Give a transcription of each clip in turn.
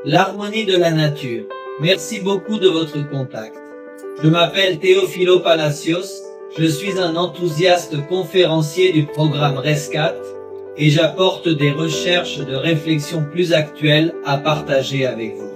L'harmonie de la nature. Merci beaucoup de votre contact. Je m'appelle Teofilo Palacios, je suis un enthousiaste conférencier du programme Rescat et j'apporte des recherches de réflexion plus actuelles à partager avec vous.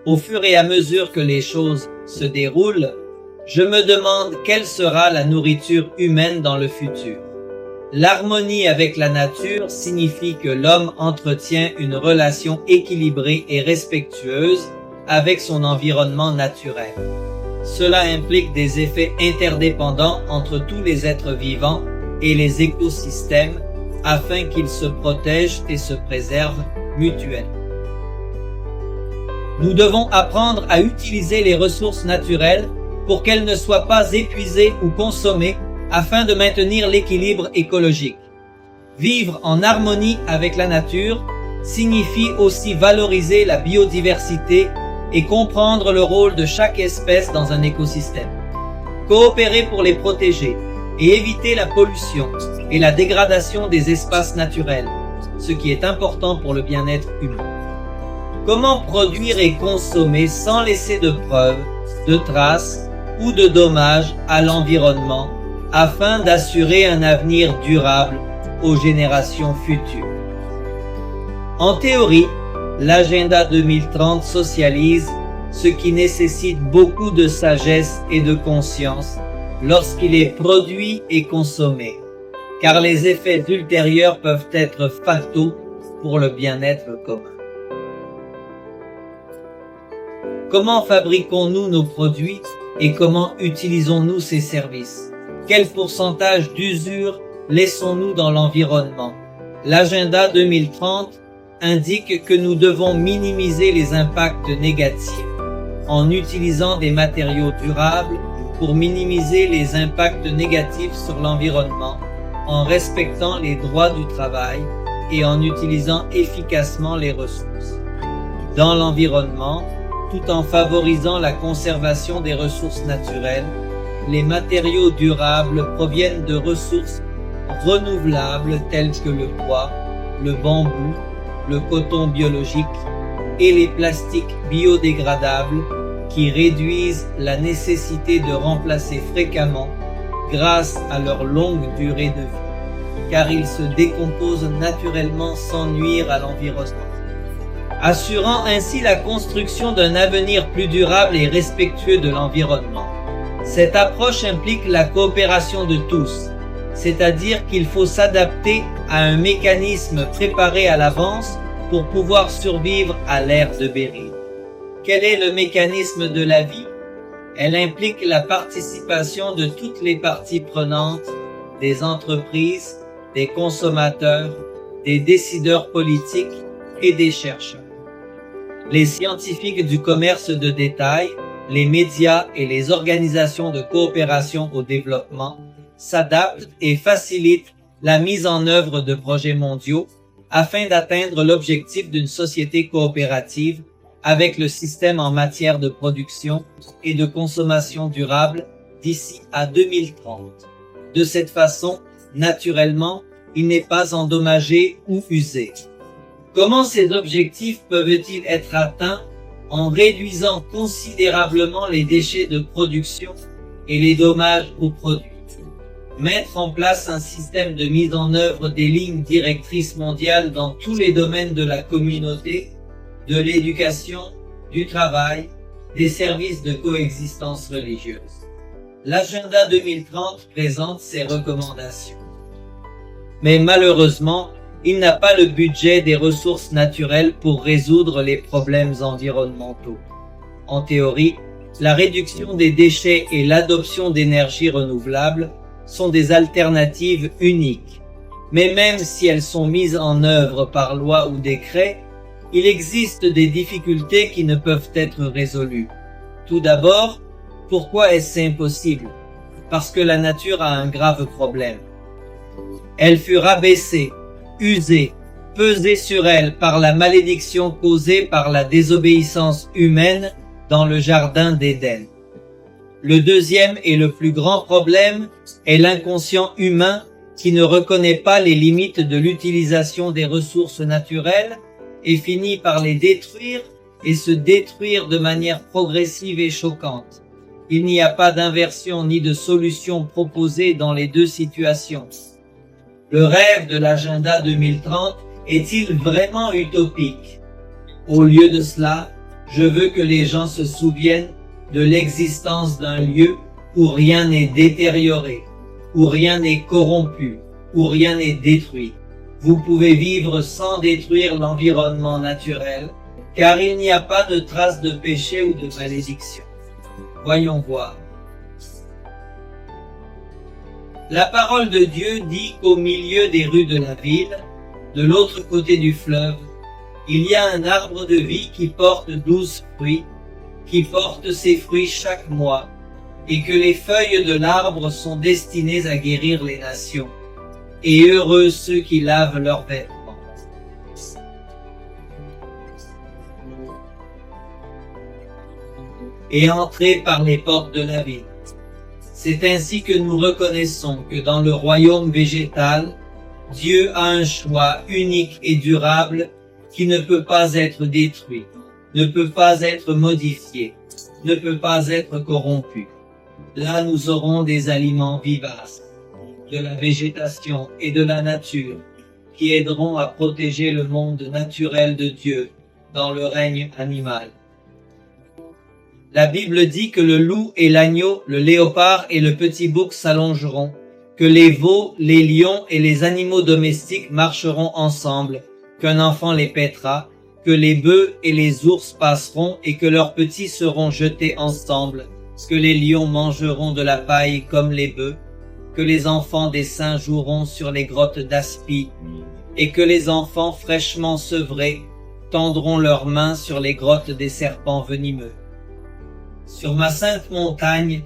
Au fur et à mesure que les choses se déroulent, je me demande quelle sera la nourriture humaine dans le futur. L'harmonie avec la nature signifie que l'homme entretient une relation équilibrée et respectueuse avec son environnement naturel. Cela implique des effets interdépendants entre tous les êtres vivants et les écosystèmes afin qu'ils se protègent et se préservent mutuellement. Nous devons apprendre à utiliser les ressources naturelles pour qu'elles ne soient pas épuisées ou consommées afin de maintenir l'équilibre écologique. Vivre en harmonie avec la nature signifie aussi valoriser la biodiversité et comprendre le rôle de chaque espèce dans un écosystème. Coopérer pour les protéger et éviter la pollution et la dégradation des espaces naturels, ce qui est important pour le bien-être humain. Comment produire et consommer sans laisser de preuves, de traces ou de dommages à l'environnement afin d'assurer un avenir durable aux générations futures? En théorie, l'agenda 2030 socialise ce qui nécessite beaucoup de sagesse et de conscience lorsqu'il est produit et consommé, car les effets ultérieurs peuvent être fataux pour le bien-être commun. Comment fabriquons-nous nos produits et comment utilisons-nous ces services? Quel pourcentage d'usure laissons-nous dans l'environnement? L'agenda 2030 indique que nous devons minimiser les impacts négatifs en utilisant des matériaux durables pour minimiser les impacts négatifs sur l'environnement, en respectant les droits du travail et en utilisant efficacement les ressources. Dans l'environnement, tout en favorisant la conservation des ressources naturelles, les matériaux durables proviennent de ressources renouvelables telles que le bois, le bambou, le coton biologique et les plastiques biodégradables qui réduisent la nécessité de remplacer fréquemment grâce à leur longue durée de vie, car ils se décomposent naturellement sans nuire à l'environnement, assurant ainsi la construction d'un avenir plus durable et respectueux de l'environnement. Cette approche implique la coopération de tous, c'est-à-dire qu'il faut s'adapter à un mécanisme préparé à l'avance pour pouvoir survivre à l'ère de Béryl. Quel est le mécanisme de la vie? Elle implique la participation de toutes les parties prenantes, des entreprises, des consommateurs, des décideurs politiques et des chercheurs. Les scientifiques du commerce de détail, les médias et les organisations de coopération au développement s'adaptent et facilitent la mise en œuvre de projets mondiaux afin d'atteindre l'objectif d'une société coopérative avec le système en matière de production et de consommation durable d'ici à 2030. De cette façon, naturellement, il n'est pas endommagé ou usé. Comment ces objectifs peuvent-ils être atteints en réduisant considérablement les déchets de production et les dommages aux produits? Mettre en place un système de mise en œuvre des lignes directrices mondiales dans tous les domaines de la communauté, de l'éducation, du travail, des services de coexistence religieuse. L'agenda 2030 présente ses recommandations. Mais malheureusement, il n'a pas le budget des ressources naturelles pour résoudre les problèmes environnementaux. En théorie, la réduction des déchets et l'adoption d'énergies renouvelables sont des alternatives uniques. Mais même si elles sont mises en œuvre par loi ou décret, Il existe des difficultés qui ne peuvent être résolues. Tout d'abord, pourquoi est-ce impossible? Parce que la nature a un grave problème. Elle fut rabaissée, usée, pesée sur elle par la malédiction causée par la désobéissance humaine dans le jardin d'Éden. Le deuxième et le plus grand problème est l'inconscient humain qui ne reconnaît pas les limites de l'utilisation des ressources naturelles et finit par les détruire et se détruire de manière progressive et choquante. Il n'y a pas d'inversion ni de solution proposée dans les deux situations. Le rêve de l'agenda 2030 est-il vraiment utopique? Au lieu de cela, je veux que les gens se souviennent de l'existence d'un lieu où rien n'est détérioré, où rien n'est corrompu, où rien n'est détruit. Vous pouvez vivre sans détruire l'environnement naturel, car il n'y a pas de traces de péché ou de malédiction. Voyons voir. La parole de Dieu dit qu'au milieu des rues de la ville, de l'autre côté du fleuve, il y a un arbre de vie qui porte 12 fruits, qui porte ses fruits chaque mois, et que les feuilles de l'arbre sont destinées à guérir les nations. Et heureux ceux qui lavent leurs vêtements. Et entrez par les portes de la ville. C'est ainsi que nous reconnaissons que dans le royaume végétal, Dieu a un choix unique et durable qui ne peut pas être détruit, ne peut pas être modifié, ne peut pas être corrompu. Là, nous aurons des aliments vivaces, de la végétation et de la nature qui aideront à protéger le monde naturel de Dieu dans le règne animal. La Bible dit que le loup et l'agneau, le léopard et le petit bouc s'allongeront, que les veaux, les lions et les animaux domestiques marcheront ensemble, qu'un enfant les paîtra, que les bœufs et les ours passeront et que leurs petits seront jetés ensemble, que les lions mangeront de la paille comme les bœufs, que les enfants des saints joueront sur les grottes d'Aspi, et que les enfants fraîchement sevrés tendront leurs mains sur les grottes des serpents venimeux. Sur ma sainte montagne,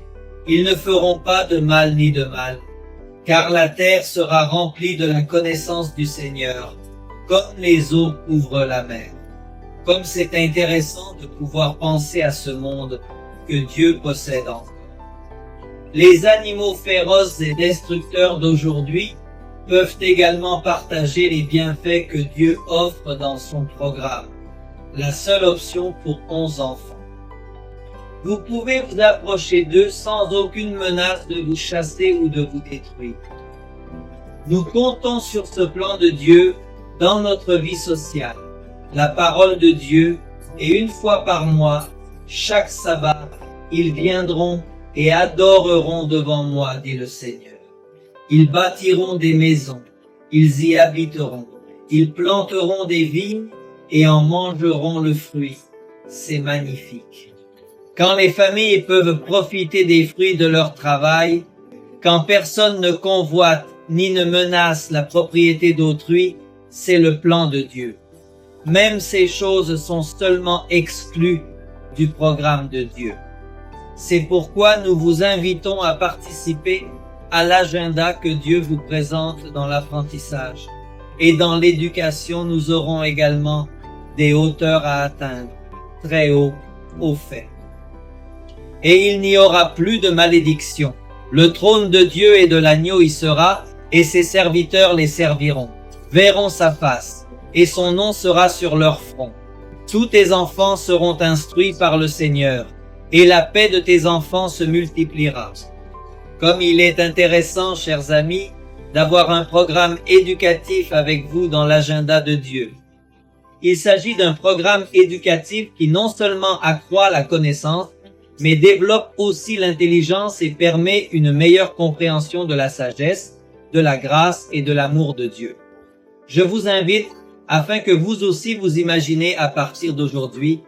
ils ne feront pas de mal ni de mal, car la terre sera remplie de la connaissance du Seigneur, comme les eaux couvrent la mer. Comme c'est intéressant de pouvoir penser à ce monde que Dieu possède encore. Les animaux féroces et destructeurs d'aujourd'hui peuvent également partager les bienfaits que Dieu offre dans son programme, la seule option pour 11 enfants. Vous pouvez vous approcher d'eux sans aucune menace de vous chasser ou de vous détruire. Nous comptons sur ce plan de Dieu dans notre vie sociale, la parole de Dieu, et une fois par mois, chaque sabbat, ils viendront et adoreront devant moi, dit le Seigneur. Ils bâtiront des maisons, ils y habiteront, ils planteront des vignes et en mangeront le fruit. C'est magnifique. Quand les familles peuvent profiter des fruits de leur travail, quand personne ne convoite ni ne menace la propriété d'autrui, c'est le plan de Dieu. Même ces choses sont seulement exclues du programme de Dieu. C'est pourquoi nous vous invitons à participer à l'agenda que Dieu vous présente dans l'apprentissage. Et dans l'éducation, nous aurons également des hauteurs à atteindre, très haut, au fait. Et il n'y aura plus de malédiction. Le trône de Dieu et de l'agneau y sera, et ses serviteurs les serviront, verront sa face, et son nom sera sur leur front. Tous tes enfants seront instruits par le Seigneur, et la paix de tes enfants se multipliera. Comme il est intéressant, chers amis, d'avoir un programme éducatif avec vous dans l'agenda de Dieu. Il s'agit d'un programme éducatif qui non seulement accroît la connaissance, mais développe aussi l'intelligence et permet une meilleure compréhension de la sagesse, de la grâce et de l'amour de Dieu. Je vous invite, afin que vous aussi vous imaginez à partir d'aujourd'hui,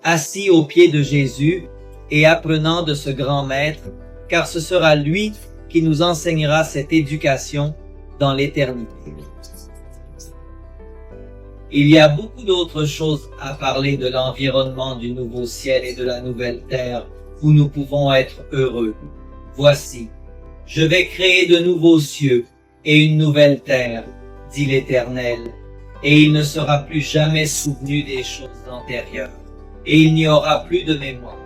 assis aux pieds de Jésus et apprenant de ce grand maître, car ce sera lui qui nous enseignera cette éducation dans l'éternité. Il y a beaucoup d'autres choses à parler de l'environnement du nouveau ciel et de la nouvelle terre où nous pouvons être heureux. Voici, je vais créer de nouveaux cieux et une nouvelle terre, dit l'Éternel, et il ne sera plus jamais souvenu des choses antérieures, et il n'y aura plus de mémoire.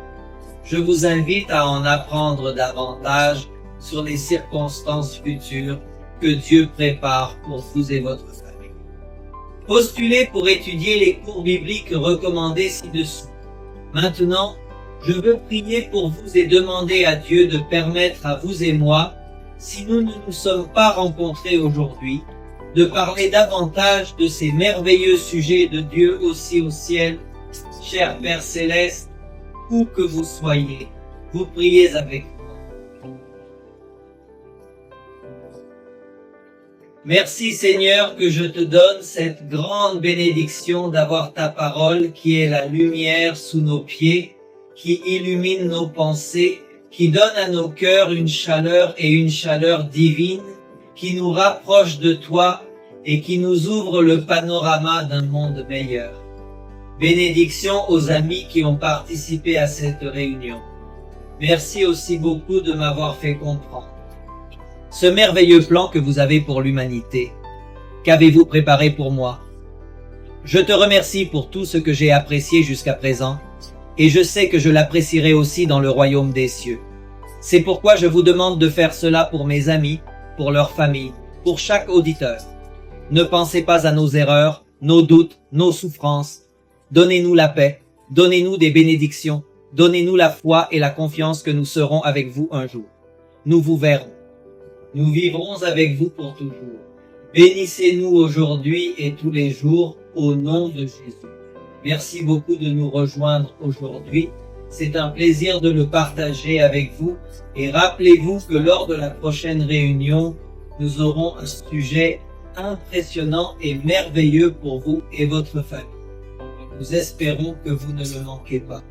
Je vous invite à en apprendre davantage sur les circonstances futures que Dieu prépare pour vous et votre famille. Postulez pour étudier les cours bibliques recommandés ci-dessous. Maintenant, je veux prier pour vous et demander à Dieu de permettre à vous et moi, si nous ne nous sommes pas rencontrés aujourd'hui, de parler davantage de ces merveilleux sujets de Dieu aussi au ciel. Cher Père Céleste, où que vous soyez, vous priez avec moi. Merci Seigneur que je te donne cette grande bénédiction d'avoir ta parole qui est la lumière sous nos pieds, qui illumine nos pensées, qui donne à nos cœurs une chaleur divine, qui nous rapproche de toi et qui nous ouvre le panorama d'un monde meilleur. Bénédiction aux amis qui ont participé à cette réunion. Merci aussi beaucoup de m'avoir fait comprendre ce merveilleux plan que vous avez pour l'humanité. Qu'avez-vous préparé pour moi? Je te remercie pour tout ce que j'ai apprécié jusqu'à présent, et je sais que je l'apprécierai aussi dans le royaume des cieux. C'est pourquoi je vous demande de faire cela pour mes amis, pour leurs familles, pour chaque auditeur. Ne pensez pas à nos erreurs, nos doutes, nos souffrances. Donnez-nous la paix, donnez-nous des bénédictions, donnez-nous la foi et la confiance que nous serons avec vous un jour. Nous vous verrons. Nous vivrons avec vous pour toujours. Bénissez-nous aujourd'hui et tous les jours au nom de Jésus. Merci beaucoup de nous rejoindre aujourd'hui. C'est un plaisir de le partager avec vous et rappelez-vous que lors de la prochaine réunion, nous aurons un sujet impressionnant et merveilleux pour vous et votre famille. Nous espérons que vous ne le manquez pas.